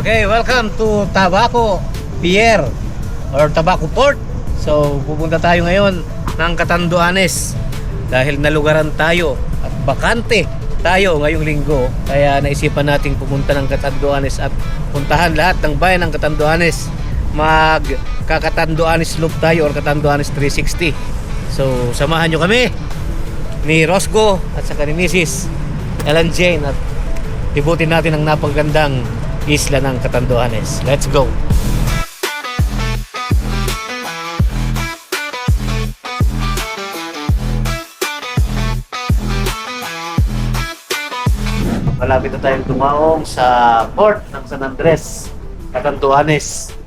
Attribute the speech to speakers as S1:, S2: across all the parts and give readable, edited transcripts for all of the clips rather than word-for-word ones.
S1: Okay, welcome to Tabaco Pier or Tabaco Port. So, pupunta tayo ngayon ng Catanduanes dahil nalugaran tayo at bakante tayo ngayong linggo. Kaya naisipan nating pumunta ng Catanduanes at puntahan lahat ng bayan ng Catanduanes. Mag-Catanduanes loop tayo or Catanduanes 360. So, samahan nyo kami ni Rosgo at saka ni Mrs. Ellen Jane at ibutin natin ang napagandang isla ng Catanduanes. Let's go! Malapit na tayong tumaong sa port ng San Andres, Catanduanes.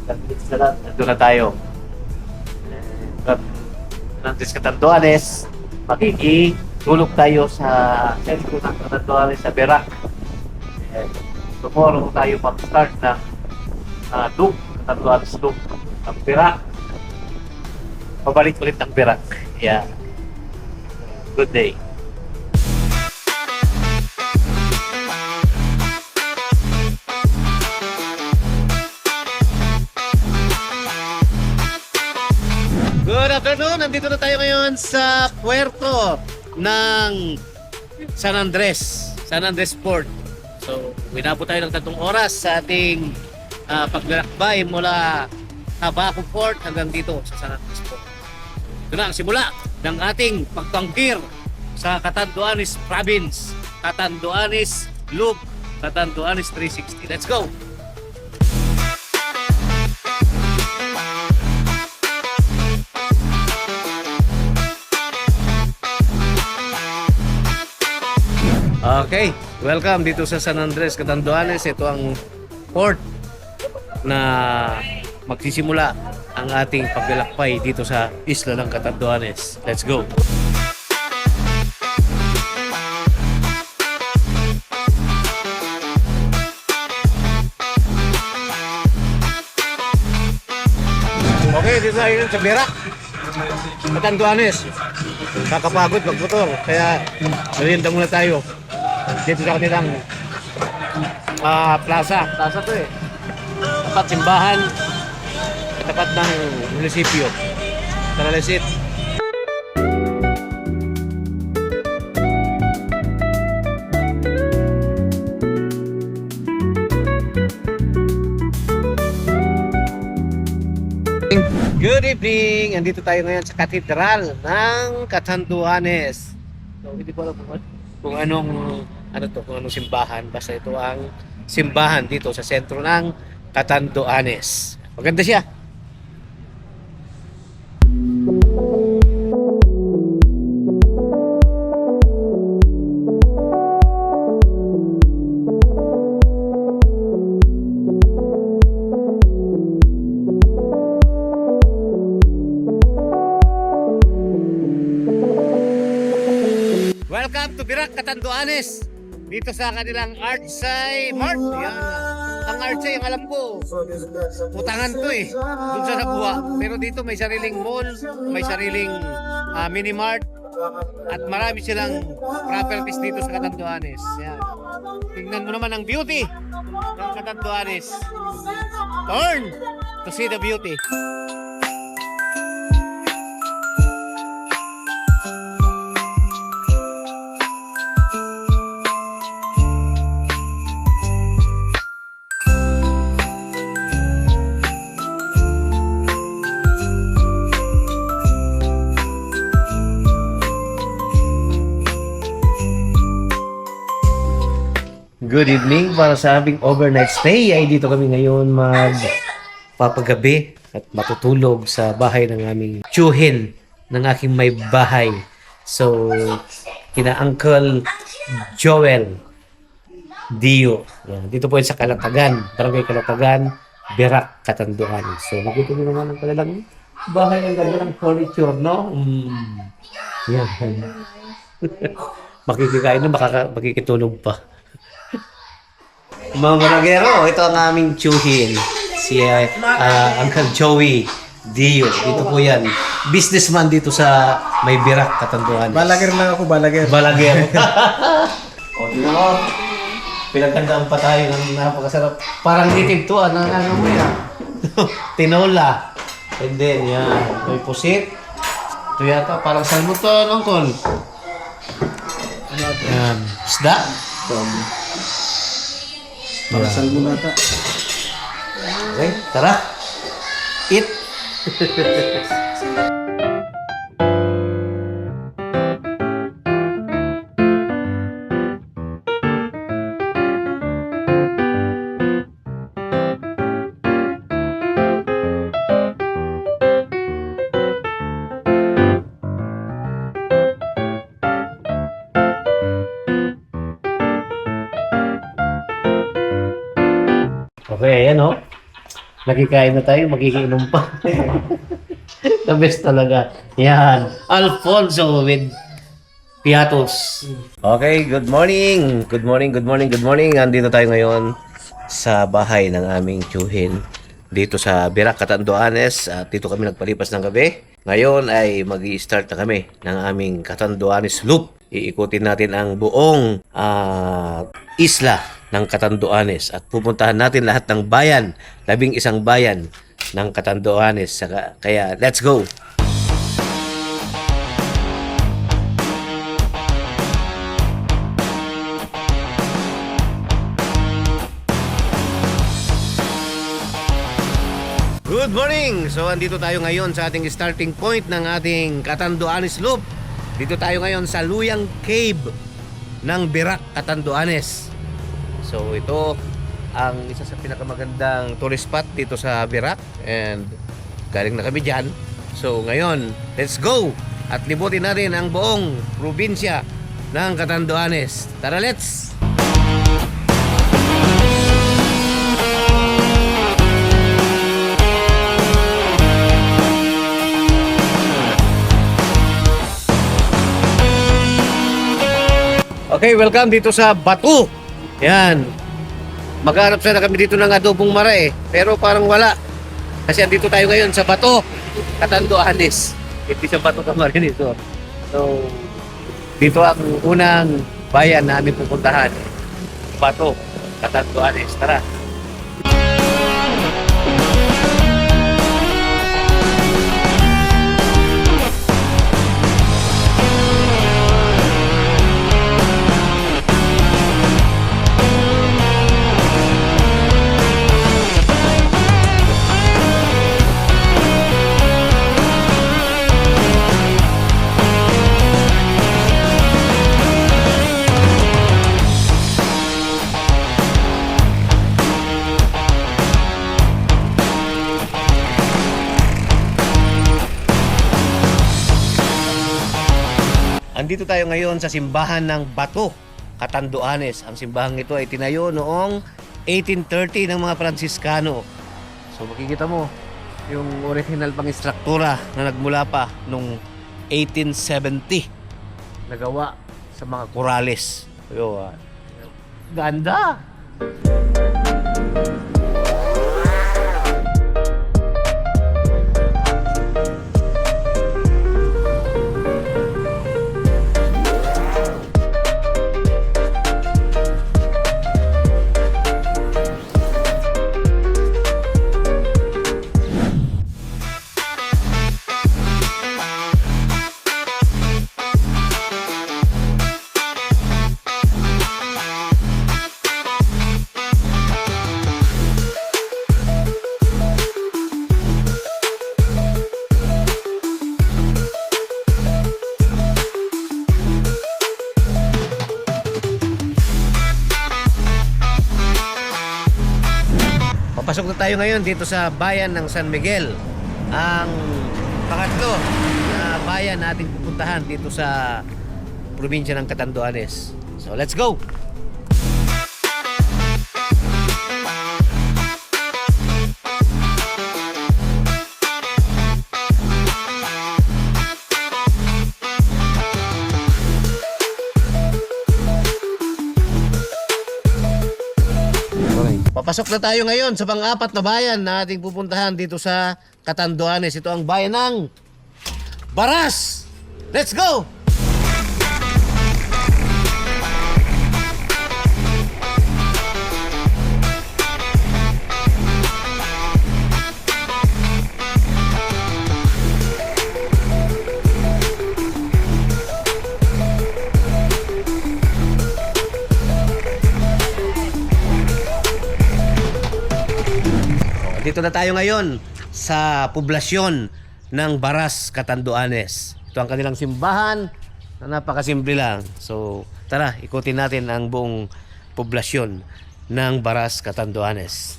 S1: Nandun na tayo. San Andres, Catanduanes. Makikitulog tayo sa sentro ng Catanduanes sa Berac. Tomorrow tayo mag-start ng loop, Catanduanes loop ng Berac. Pabalik ulit ng Berac. Yeah. Good day. Good afternoon! Nandito na tayo ngayon sa puerto ng San Andres Port. So, winabot tayo ng 3 oras sa ating paglalakbay mula Tabaco Port hanggang dito sa San Andres Port. Ito na ang simula ng ating pagtangkir sa Catanduanes Province, Catanduanes Loop, Catanduanes 360. Let's go! Okay, welcome dito sa San Andres, Catanduanes. Ito ang port na magsisimula ang ating paglalakbay dito sa isla ng Catanduanes. Let's go! Okay, dito tayo sa Berac, Catanduanes. Kakapagod magmotor, kaya merienda muna tayo dito sa kanilang plaza to eh, tapat simbahan, tapat ng munisipyo. Tara, let's eat. Good evening! Andito tayo ngayon sa Katedral ng Catanduanes. So, hindi ko alam kung anong simbahan. Basta ito ang simbahan dito sa sentro ng Catanduanes. Maganda siya. Welcome to Berac, Catanduanes. Dito sa kanilang Artsai Mart. Yan. Ang Artsai, ang alam ko, utangan to eh, dun sa Nabua. Pero dito may sariling mall, may sariling mini mart, at marami silang properties dito sa Catanduanes. Yan. Tingnan mo naman ang beauty ng Catanduanes. Turn to see the beauty. Good evening, para sa aming overnight stay ay dito kami ngayon magpapagabi at matutulog sa bahay ng aming tiyuhin ng aking may bahay. So, kina Uncle Joel Dio. Yan. Dito po yan sa Calatagan, Barangay Calatagan, Berac, Catanduanes. So, nakita nyo naman ang kanilang bahay, ang ganda ng furniture, no? Yan. Makikikain na, makikitulog pa. Mga Maragero, ito ang aming tiyuhin, si Uncle Joey Dio. Dito po yan. Businessman dito sa may Berac, Catanduanes.
S2: Balager lang ako, balager.
S1: Balager. O, tingnan mo. pinaghandaan pa tayo ng napakasarap. Parang native to, ano mo yan? Tinola. And then, yan. May pusit. Ito yata, parang salmon to, Nongkol. Yan. Isda.
S2: Para salmon ata.
S1: Okay, tara. Eat. Okay, ayan o. Nakikain na tayo, magigiinom pa. The best talaga. Yan. Alfonso with Piatos. Okay, good morning. Good morning, good morning, good morning. Andito tayo ngayon sa bahay ng aming tiyuhin. Dito sa Birac, Catanduanes. At dito kami nagpalipas ng gabi. Ngayon ay mag-i-start na kami ng aming Catanduanes Loop. Iikutin natin ang buong isla ng Catanduanes at pupuntahan natin lahat ng bayan, 11 bayan ng Catanduanes. Kaya let's go! Good morning! So andito tayo ngayon sa ating starting point ng ating Catanduanes Loop. Dito tayo ngayon sa Luyang Cave ng Birac, Catanduanes. So ito ang isa sa pinakamagandang tourist spot dito sa Birac and galing na kami dyan. So ngayon, let's go! At libutin natin ang buong probinsya ng Catanduanes. Tara, let's! Okay, welcome dito sa Batu. Yan. Maghanap sana kami dito ng adobong mara pero parang wala. Kasi andito tayo ngayon sa Batu, Catanduanes. Hindi sa Batu Camarines. So, dito ang unang bayan na aming pupuntahan. Batu, Catanduanes. Tara. Andito tayo ngayon sa simbahan ng Batu, Catanduanes. Ang simbahang ito ay tinayo noong 1830 ng mga Fransiskano. So makikita mo yung original pang istruktura na nagmula pa noong 1870. Nagawa sa mga korales. Ganda! Papasok na tayo ngayon dito sa bayan ng San Miguel. Ang pangatlo na bayan na ating pupuntahan dito sa probinsya ng Catanduanes. So let's go! Papasok na tayo ngayon sa pang-apat na bayan na ating pupuntahan dito sa Catanduanes. Ito ang bayan ng Baras! Let's go! Nandito na tayo ngayon sa poblasyon ng Baras, Catanduanes. Ito ang kanilang simbahan na napakasimple lang. So, tara, ikutin natin ang buong poblasyon ng Baras, Catanduanes.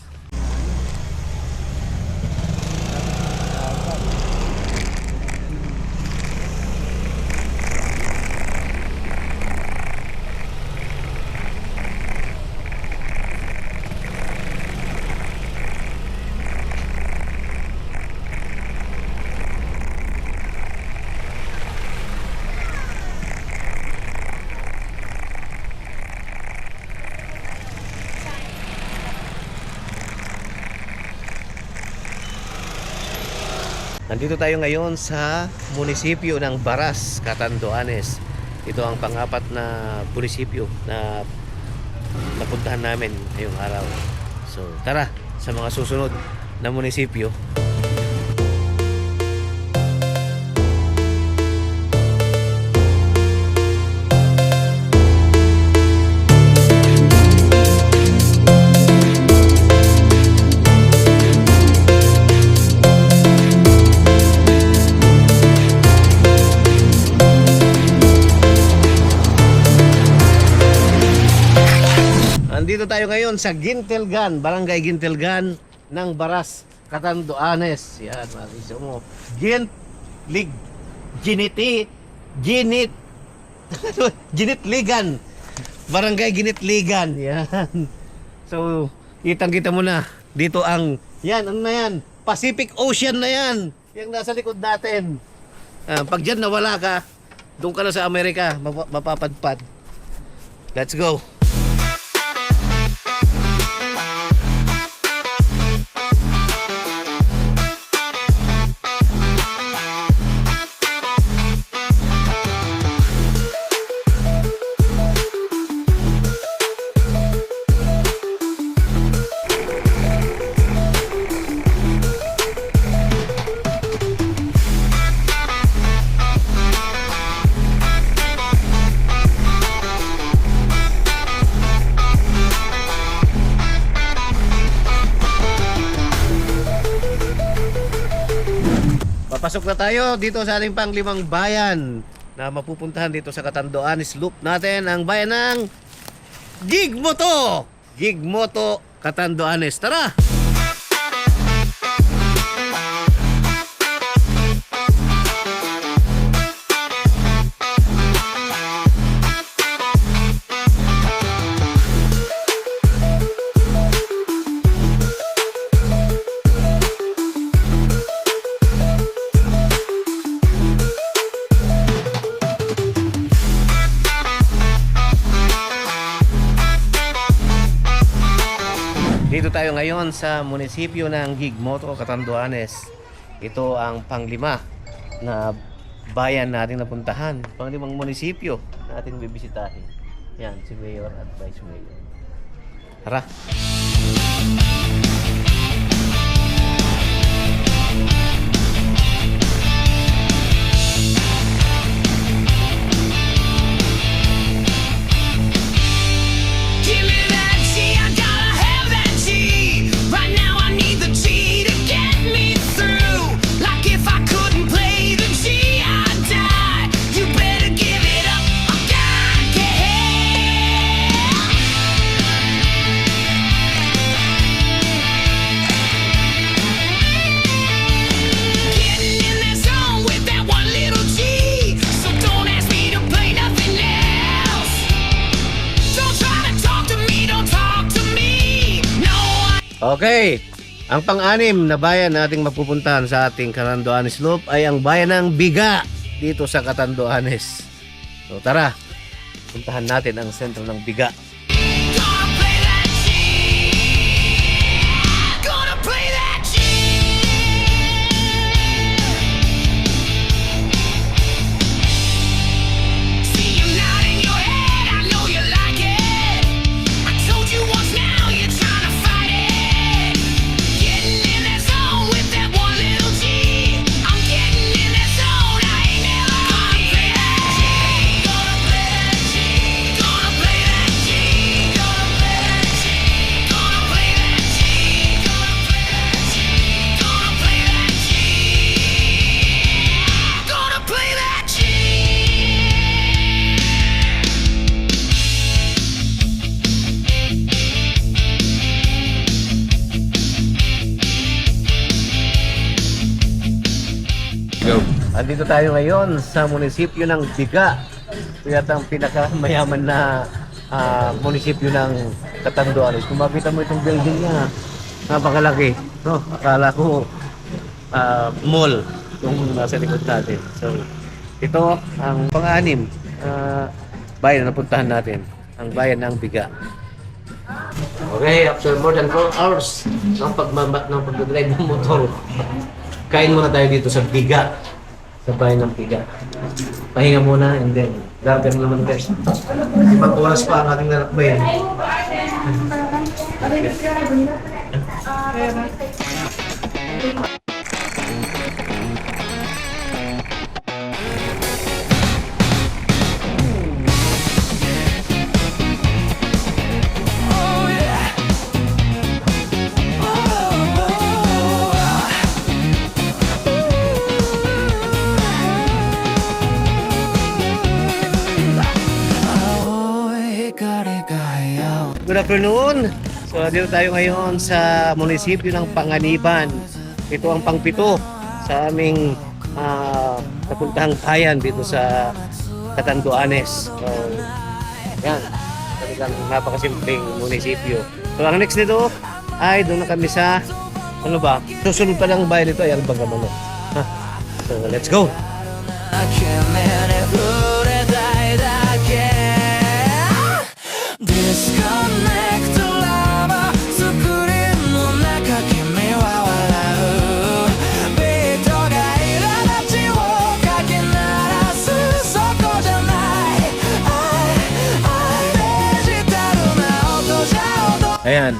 S1: Nandito tayo ngayon sa munisipyo ng Baras, Catanduanes. Ito ang pang-apat na munisipyo na napuntahan namin ngayong araw. So tara sa mga susunod na munisipyo. Nandito tayo ngayon sa Gintelgan, Barangay Gintelgan ng Baras, Catanduanes. Yan, makikita mo. Ginitligan. Barangay Ginitligan. Yan. So, kitang-kita mo na. Dito ang, yan, ano na yan? Pacific Ocean na yan. Yung nasa likod natin. Pag dyan nawala ka, doon ka na sa Amerika, mapapadpad. Let's go. Papasok na tayo dito sa ating panglimang bayan na mapupuntahan dito sa Catanduanes Loop natin, ang bayan ng Gigmoto! Gigmoto, Catanduanes. Tara! Dito tayo ngayon sa munisipyo ng Gigmoto, Catanduanes. Ito ang panglima na bayan natin napuntahan. Panglimang munisipyo na ating bibisitahin. Yan, si Mayor at Vice Mayor. Tara! Okay, ang pang-anim na bayan na ating mapupuntahan sa ating Catanduanes Loop ay ang bayan ng Biga dito sa Catanduanes. So tara, puntahan natin ang sentro ng Biga.
S3: Go.
S1: Andito tayo ngayon sa munisipyo ng Biga. Ito yata ang pinakamayaman na munisipyo ng Catanduanes. Kung makita mo itong building niya, napakalaki. No? Akala ko mall yung nasa likod natin. So, ito ang pang-anim bayan na napuntahan natin. Ang bayan ng Biga. Okay, after more than 4 hours ng pagdadrive ng motor, kain muna tayo dito sa Biga. Sa bayan ng Biga. Pahinga muna and then darapin naman guys. 5 oras pa ang ating nanakbayan. Good afternoon! So, dito tayo ngayon sa munisipyo ng Panganiban. Ito ang pangpito sa aming napuntahang bayan dito sa Catanduanes. So, yan. Talagang napakasimpleng munisipyo. So, ang next nito ay doon na kami sa, ano ba? Susunod pa lang bayan nito ay ang Bagamanok. So, let's go!
S4: Disconnect lava スクリーンの中君は笑うビートが苛立ちをかき鳴らすそこじゃないデジタルな音じゃ踊
S1: Ayan,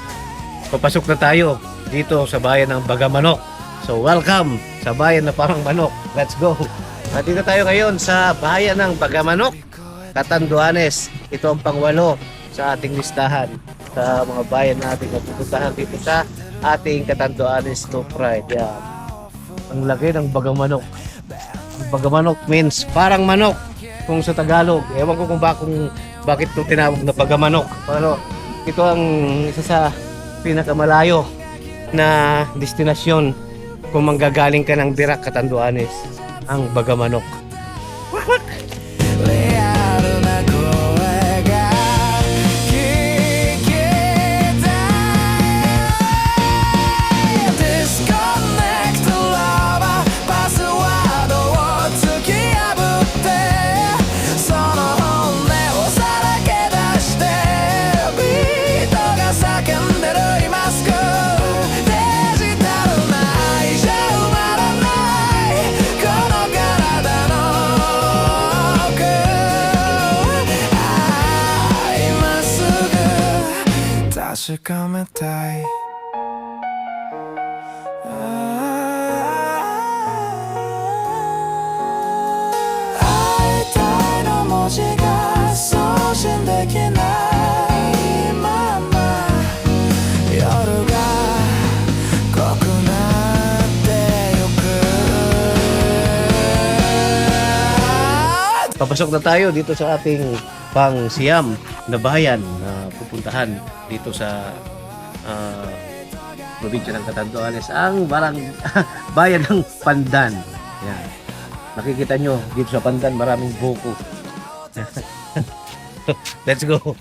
S1: papasok na tayo dito sa bayan ng Bagamanok. So welcome sa bayan na parang manok. Let's go! Nandito tayo ngayon sa bayan ng Bagamanok, Catanduanes. Ito ang pang-8 sa ating listahan sa mga bayan natin na pupuntahan dito sa ating Catanduanes to Pride. Yan. Ang laki ng Bagamanok. Bagamanok means parang manok kung sa Tagalog. Ewan ko kung bakit ito tinawag na Bagamanok. Pero ito ang isa sa pinakamalayo na destinasyon kung manggagaling ka ng Dirac, Catanduanes, ang Bagamanok.
S4: リアルな声が聞きたい Disconnect lava パスワードを突き破ってその本音をさらけ出してビートが叫んでる今すぐデジタルな愛じゃ埋まらないこの体の奥今すぐ確かめたい会いたいの文字が送信できないまま夜が濃くなってゆく
S1: Papasok na tayo dito sa ating pang-siyam na bayan na pupuntahan dito sa probinsya ng Catanduanes, ang bayan ng Pandan. Yan. Nakikita nyo dito sa Pandan maraming buko. Let's go!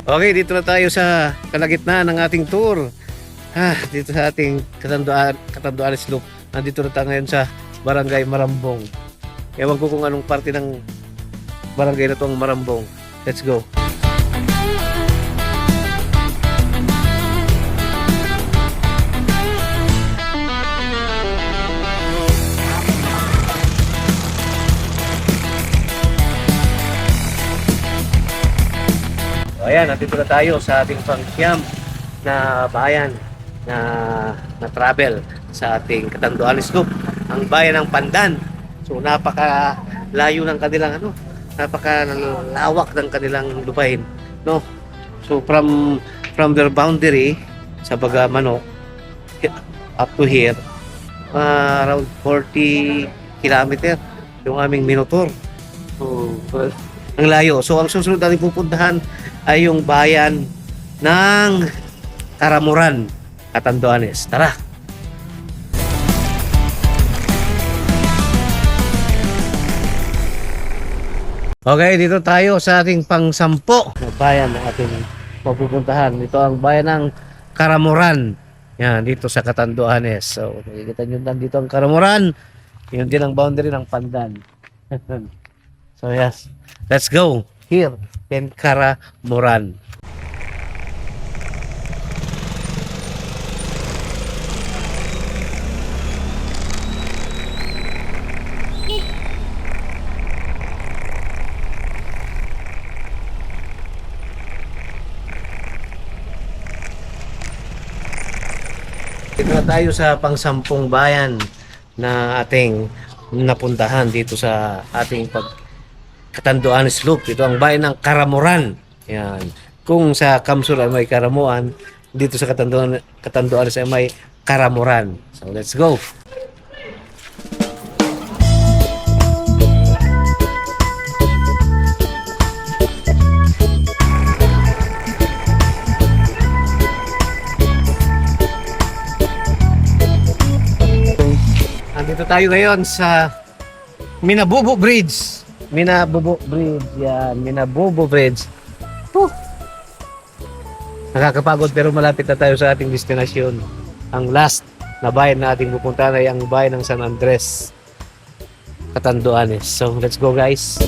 S1: Okay, dito na tayo sa kalagitnaan ng ating tour. Dito sa ating Catanduanes Loop. Nandito na tayo ngayon sa Barangay Marambong. Ewan ko kung anong parte ng barangay na itong Marambong. Let's go. ayan, nandito na tayo sa ating pang-camp na bayan na travel sa ating Catanduanes Loop, ang bayan ng Pandan. So napaka-layo ng kanilang napaka-lawak ng kanilang lupain, no? So from their boundary sa Bagamanok up to here, around 40 kilometer yung aming minotor. So, ang layo. So ang susunod natin pupuntahan ay yung bayan ng Karamuran, Catanduanes. Tara! Okay, dito tayo sa ating pang-sampo na bayan na ating mapupuntahan. Ito ang bayan ng Karamuran. Yan, dito sa Catanduanes. So, nakikita nyo lang dito ang Karamuran. Yun din ang boundary ng Pandan. So, yes. Let's go. Here in Karamuran. Dito na tayo sa pang-sampung bayan na ating napuntahan dito sa ating Catanduanes Loop. Ito ang bayan ng Karamuran. Yan. Kung sa Kamsul ay may Karamuan, dito sa Catanduanes ay may Karamuran. So let's go! Dito tayo ngayon sa Minabubo Bridge. Minabubo Bridge. Yan, Minabubo Bridge. Nakakapagod pero malapit na tayo sa ating destinasyon. Ang last na bayan na ating pupuntahan ay ang bayan ng San Andres, Catanduanes. So, let's go guys.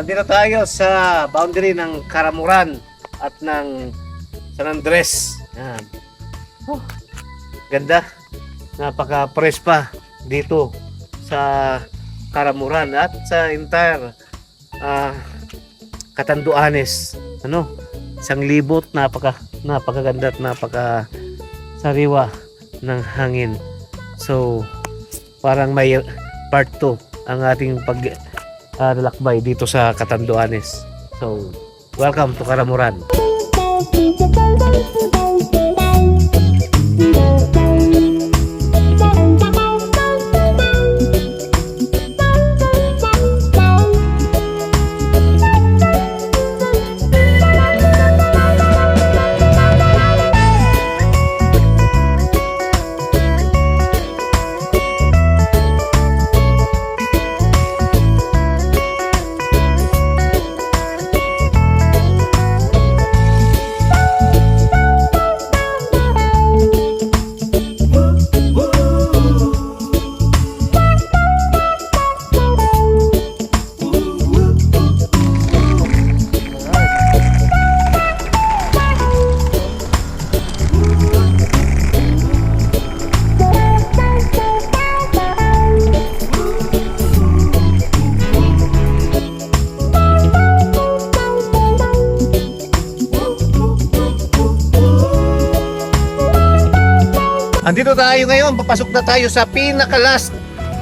S1: Nandito tayo sa boundary ng Karamuran at ng San Andres. Yan. Ganda. Napaka-fresh pa dito sa Karamuran at sa entire Catanduanes. Isang libot, napakaganda at napaka-sariwa ng hangin. So, parang may part 2 ang ating lalakbay dito sa Catanduanes. So, welcome to Karamuran. Andito tayo ngayon, papasok na tayo sa pinakalas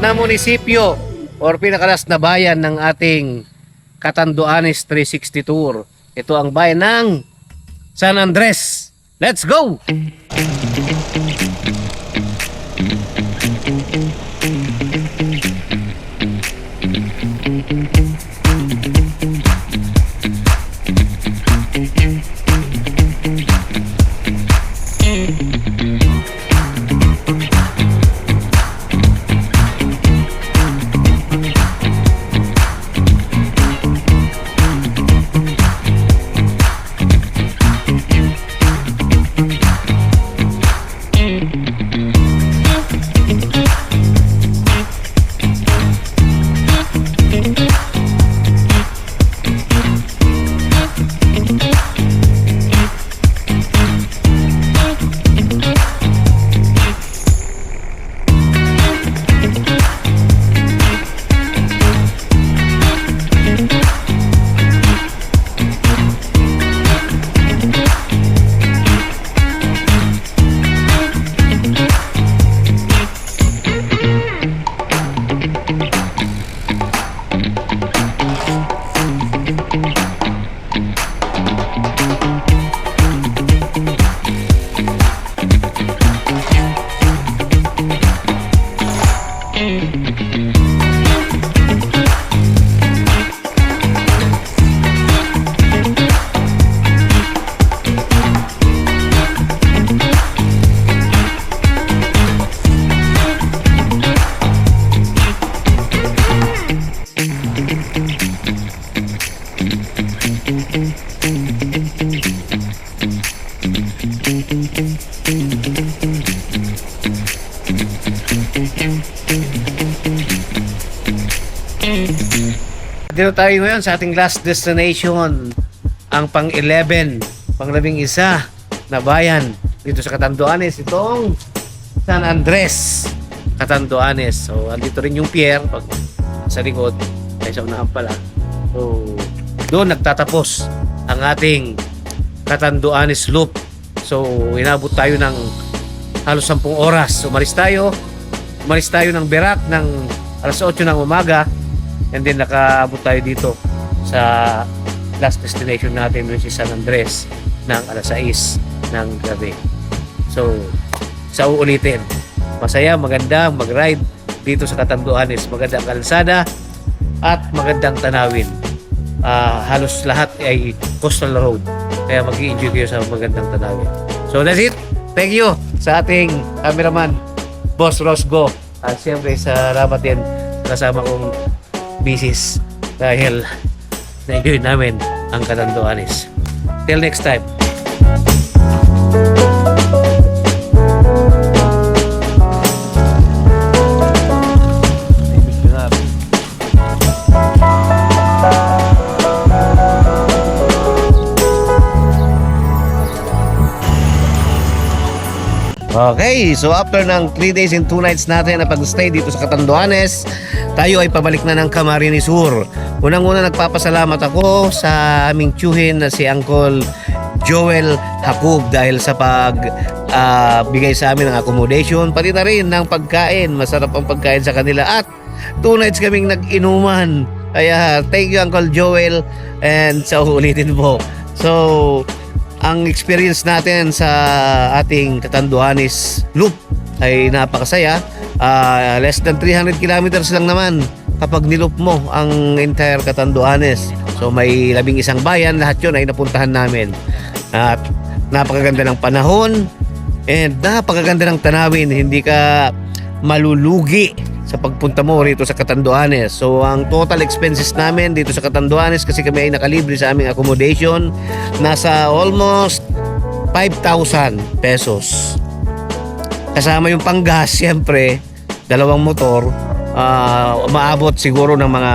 S1: na munisipyo or pinakalas na bayan ng ating Catanduanes 360 Tour. Ito ang bayan ng San Andres. Let's go! Dito tayo ngayon sa ating last destination, ang pang-11, pang-11 na bayan dito sa Catanduanes, itong San Andres, Catanduanes. So, andito rin yung pier pag sa likod, ay sa unahan pala. So, doon nagtatapos ang ating Catanduanes Loop. So, inabot tayo ng halos 10 oras. Umalis tayo ng Berak ng alas 8 ng umaga, and then nakaabot tayo dito sa last destination natin, which is San Andres, ng alas 6 ng gabi. So, sa uulitin, masaya, maganda mag-ride dito sa Catanduanes. Magandang kalsada at magandang tanawin. Halos lahat ay coastal road, kaya mag-i-enjoy kayo sa magandang tanawin. So that's it. Thank you sa ating cameraman, Boss Rosgo. At siyempre salamat din kasama kong bisis dahil na-enjoy namin ang Catanduanes. Till next time. Okay, so after ng 3 days and 2 nights natin na pag-stay dito sa Catanduanes, tayo ay pabalik na ng Camarines Sur. Unang-una nagpapasalamat ako sa aming tiyuhin na si Uncle Joel Hakub dahil sa bigay sa amin ng accommodation, pati na rin ng pagkain. Masarap ang pagkain sa kanila at 2 nights kaming nag-inuman. Kaya thank you Uncle Joel, and sa ulitin po. So, ang experience natin sa ating Catanduanes Loop ay napakasaya. Less than 300 kilometers lang naman kapag niloop mo ang entire Catanduanes. So may 11 bayan, lahat yun ay napuntahan namin. At napakaganda ng panahon and napakaganda ng tanawin. Hindi ka malulugi sa pagpunta mo rito sa Catanduanes. So ang total expenses namin dito sa Catanduanes, kasi kami ay nakalibre sa aming accommodation, nasa almost 5,000 pesos. Kasama yung panggas, siyempre, 2 motor, umaabot siguro ng mga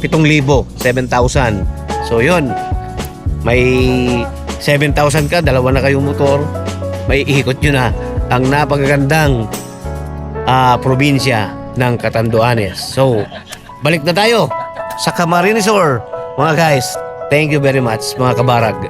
S1: 7,000, 7,000. So yun, may 7,000 ka, 2 na kayong motor, may ikot nyo na ang napakagandang probinsya ng Catanduanes. So, balik na tayo sa Camarines Sur, mga guys. Thank you very much, mga kabarag.